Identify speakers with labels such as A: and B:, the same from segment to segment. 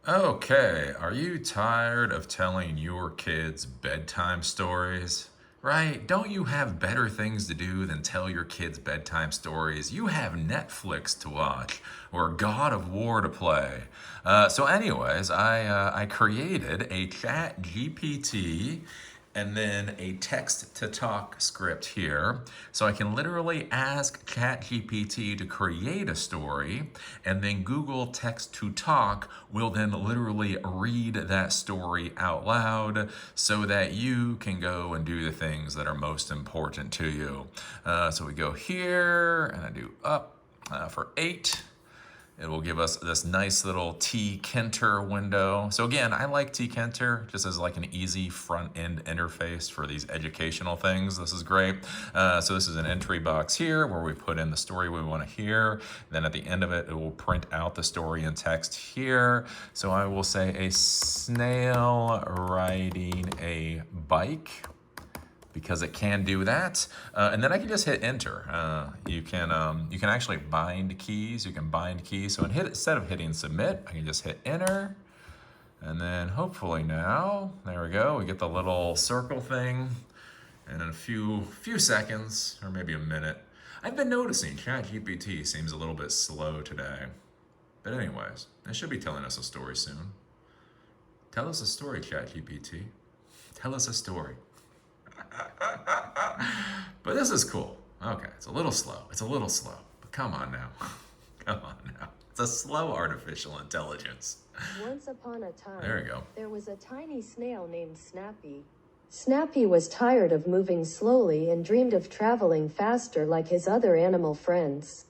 A: Okay, are you tired of telling your kids bedtime stories? Right? Don't you have better things to do than tell your kids bedtime stories? You have Netflix to watch or God of War to play. Anyways, I created a Chat GPT and then a text to talk script here. So I can literally ask ChatGPT to create a story, and then Google Text to Talk will then literally read that story out loud so that you can go and do the things that are most important to you. So we go here, and I do up for 8. It will give us this nice little tkinter window. So again, I like tkinter just as like an easy front end interface for these educational things. This is great. So this is an entry box here where we put in the story we want to hear. Then at the end of it, it will print out the story in text here. So I will say a snail riding a bike, because it can do that. And then I can just hit enter. You can actually bind keys. You can bind keys. So instead of hitting submit, I can just hit enter. And then hopefully now, there we go. We get the little circle thing. And in a few seconds, or maybe a minute, I've been noticing ChatGPT seems a little bit slow today. But anyways, it should be telling us a story soon. Tell us a story, ChatGPT. Tell us a story. But this is cool. Okay, it's a little slow. But come on now. Come on now. It's a slow artificial intelligence.
B: Once upon a time,
A: There we go.
B: there was a tiny snail named Snappy. Snappy was tired of moving slowly and dreamed of traveling faster like his other animal friends.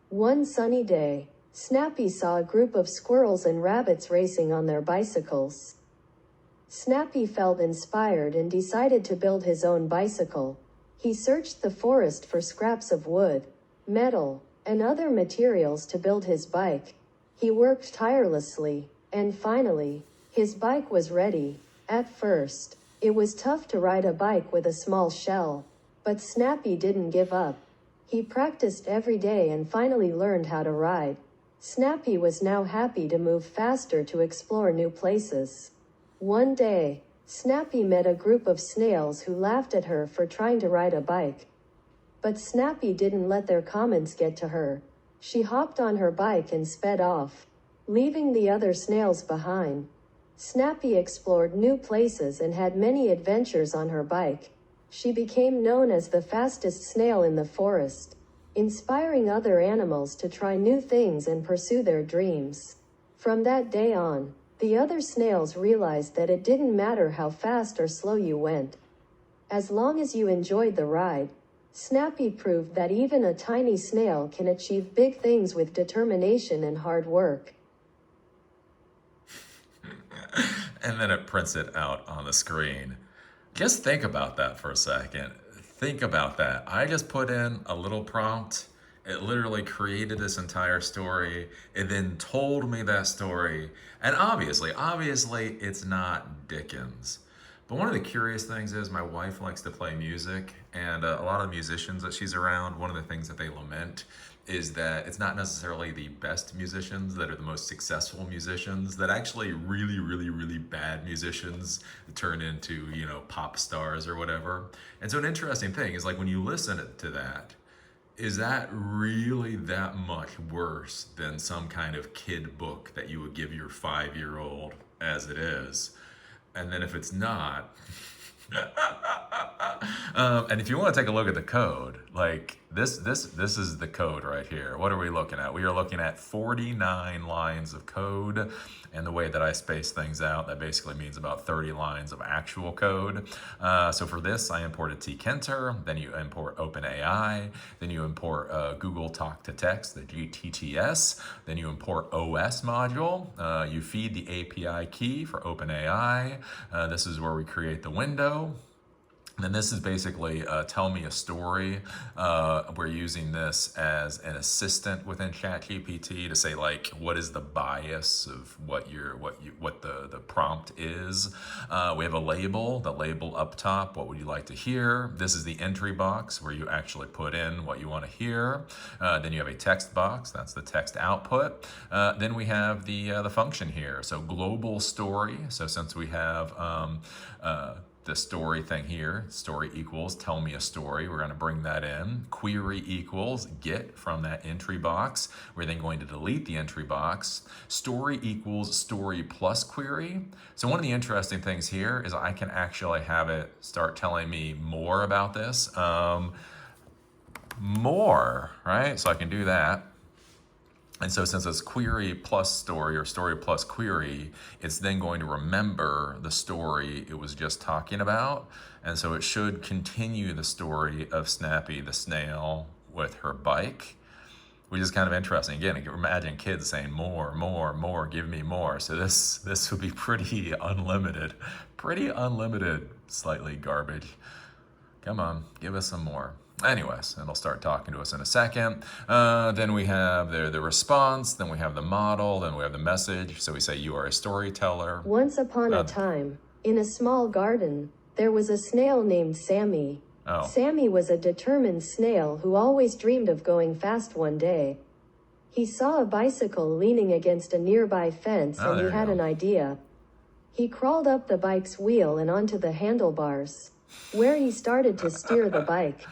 B: One sunny day, Snappy saw a group of squirrels and rabbits racing on their bicycles. Snappy felt inspired and decided to build his own bicycle. He searched the forest for scraps of wood, metal, and other materials to build his bike. He worked tirelessly, and finally, his bike was ready. At first, it was tough to ride a bike with a small shell, but Snappy didn't give up. He practiced every day and finally learned how to ride. Snappy was now happy to move faster to explore new places. One day, Snappy met a group of snails who laughed at her for trying to ride a bike. But Snappy didn't let their comments get to her. She hopped on her bike and sped off, leaving the other snails behind. Snappy explored new places and had many adventures on her bike. She became known as the fastest snail in the forest, inspiring other animals to try new things and pursue their dreams. From that day on, the other snails realized that it didn't matter how fast or slow you went. As long as you enjoyed the ride, Snappy proved that even a tiny snail can achieve big things with determination and hard work.
A: And then it prints it out on the screen. Just think about that for a second. Think about that. I just put in a little prompt. It literally created this entire story. It then told me that story. And obviously, it's not Dickens. But one of the curious things is my wife likes to play music, and a lot of musicians that she's around, one of the things that they lament is that it's not necessarily the best musicians that are the most successful musicians, that actually really bad musicians turn into, pop stars or whatever. And so an interesting thing is, like, when you listen to that, is that really that much worse than some kind of kid book that you would give your 5-year-old as it is? And then if it's not, and if you want to take a look at the code, like this is the code right here. What are we looking at? We are looking at 49 lines of code. And the way that I space things out, that basically means about 30 lines of actual code. So for this, I imported tkinter, then you import OpenAI, then you import Google Talk to Text, the GTTS, then you import OS module, you feed the API key for OpenAI. This is where we create the window. And then this is basically tell me a story. We're using this as an assistant within ChatGPT to say like, what is the bias of what the prompt is. We have a label, the label up top. What would you like to hear? This is the entry box where you actually put in what you want to hear. Then you have a text box. That's the text output. Then we have the function here. So global story. So since we have the story thing here, story equals tell me a story, we're going to bring that in. Query equals get from that entry box. We're then going to delete the entry box. Story equals story plus query. So one of the interesting things here is I can actually have it start telling me more about this. More, right? So I can do that. And so since it's query plus story or story plus query, it's then going to remember the story it was just talking about. And so it should continue the story of Snappy the snail with her bike, which is kind of interesting. Again, imagine kids saying more, more, more, give me more. So this would be pretty unlimited, slightly garbage. Come on, give us some more. Anyways, it'll start talking to us in a second. Then we have the response, then we have the model, then we have the message. So we say, you are a storyteller.
B: Once upon a time, in a small garden, there was a snail named Sammy.
A: Oh.
B: Sammy was a determined snail who always dreamed of going fast one day. He saw a bicycle leaning against a nearby fence and he had an idea. He crawled up the bike's wheel and onto the handlebars, where he started to steer the bike.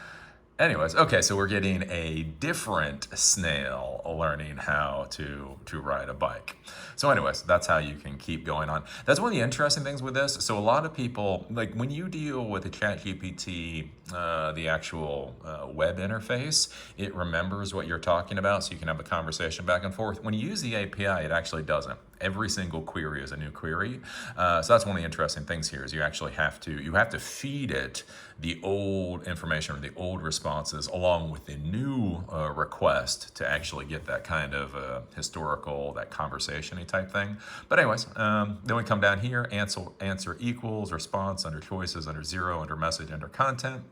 A: Anyways, okay, so we're getting a different snail learning how to ride a bike. So anyways, that's how you can keep going on. That's one of the interesting things with this. So a lot of people, like when you deal with the ChatGPT, the actual web interface, it remembers what you're talking about so you can have a conversation back and forth. When you use the API, it actually doesn't. Every single query is a new query. So that's one of the interesting things here is you actually have to feed it the old information or the old responses along with the new request to actually get that kind of historical, that conversation-y type thing. But anyways, then we come down here, answer equals, response under choices, under zero, under message, under content.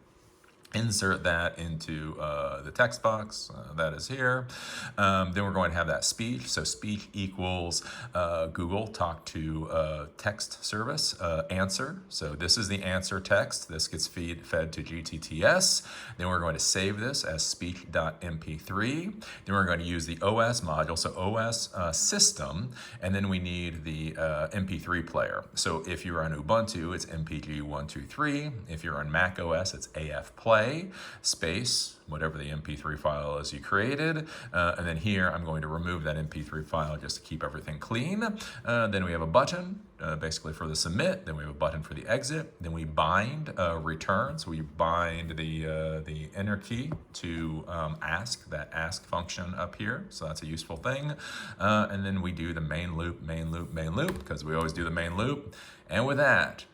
A: Insert that into the text box that is here. Then we're going to have that speech. So speech equals Google talk to text service answer. So this is the answer text. This gets fed to GTTS. Then we're going to save this as speech.mp3. Then we're going to use the OS module. So OS system. And then we need the MP3 player. So if you're on Ubuntu, it's MPG123. If you're on Mac OS, it's AF Play space whatever the MP3 file is you created, and then here I'm going to remove that MP3 file just to keep everything clean. Then we have a button basically for the submit, then we have a button for the exit, then we bind return, so we bind the enter key to ask, that ask function up here, so that's a useful thing. And then we do the main loop, because we always do the main loop. And with that,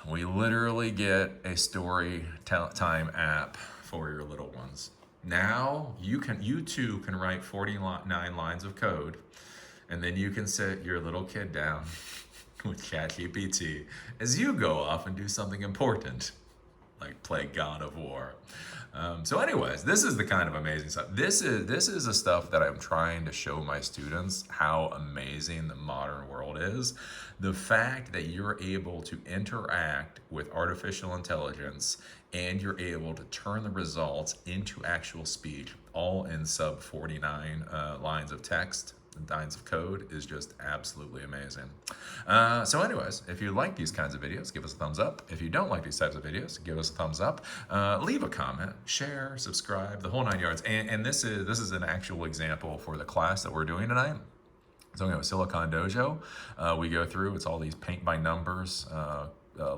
A: we literally get a story time app for your little ones. Now you too can write 49 lines of code, and then you can sit your little kid down with ChatGPT as you go off and do something important, like play God of War. So anyways, this is the kind of amazing stuff. This is the stuff that I'm trying to show my students how amazing the modern world is. The fact that you're able to interact with artificial intelligence and you're able to turn the results into actual speech, all in sub 49 lines of text, lines of code, is just absolutely amazing. So anyways, if you like these kinds of videos, give us a thumbs up. If you don't like these types of videos, give us a thumbs up. Leave a comment, share, subscribe, the whole 9 yards. And this is an actual example for the class that we're doing tonight. So anyway, Silicon Dojo, we go through, it's all these paint by numbers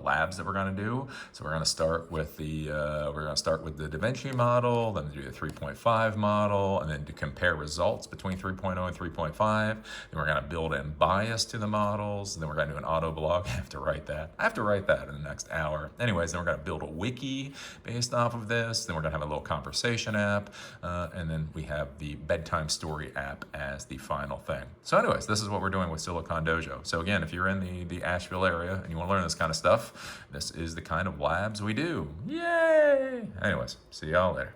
A: labs that we're going to do. So we're going to start with the DaVinci model, then do the 3.5 model, and then to compare results between 3.0 and 3.5. Then we're going to build in bias to the models. Then we're going to do an auto blog. I have to write that in the next hour. Anyways, then we're going to build a wiki based off of this. Then we're going to have a little conversation app, and then we have the bedtime story app as the final thing. So anyways, this is what we're doing with Silicon Dojo. So again, if you're in the Asheville area and you want to learn this kind of stuff, stuff. This is the kind of labs we do. Yay! Anyways, see y'all later.